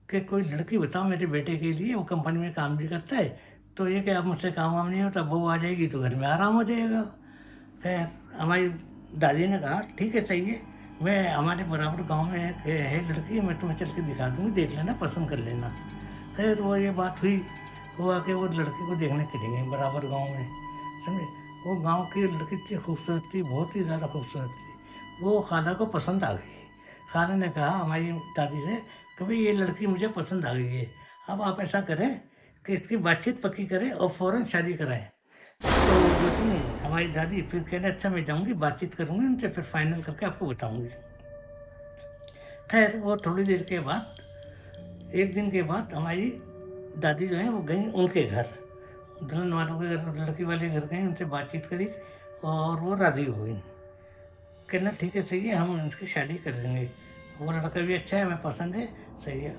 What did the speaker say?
कि कोई लड़की बताओ मेरे बेटे के लिए, वो कंपनी में काम भी करता है, तो ये कि अब मुझसे काम वाम नहीं होता, बहू आ जाएगी तो घर में आराम हो जाएगा। खैर हमारी दादी ने कहा ठीक है सही है, मैं हमारे बराबर गांव में एक है लड़की, मैं तुम्हें चल के दिखा दूँगी, देख लेना, पसंद कर लेना। खैर वो ये बात हुआ कि वो लड़की को देखने चले गए बराबर गांव में, समझे। वो गांव की लड़की इतनी खूबसूरत थी, बहुत ही ज़्यादा खूबसूरत थी। वो खाला को पसंद आ गई। खाला ने कहा हमारी दादी से कि भाई ये लड़की मुझे पसंद आ गई है, अब आप ऐसा करें कि इसकी बातचीत पक्की करें और फ़ौरन शादी कराएं। तो देखिए हमारी दादी फिर कहने अच्छा मैं जाऊंगी, बातचीत करूंगी उनसे, फिर फाइनल करके आपको बताऊंगी। खैर वो थोड़ी देर के बाद, एक दिन के बाद हमारी दादी जो है वो गई उनके घर, दुल्हन वालों के घर, लड़की वाले घर गई, उनसे बातचीत करी और वो राज़ी हो गई। कहना ठीक है सही है, हम उनकी शादी कर देंगे, वो लड़का भी अच्छा है, हमें पसंद है, सही है।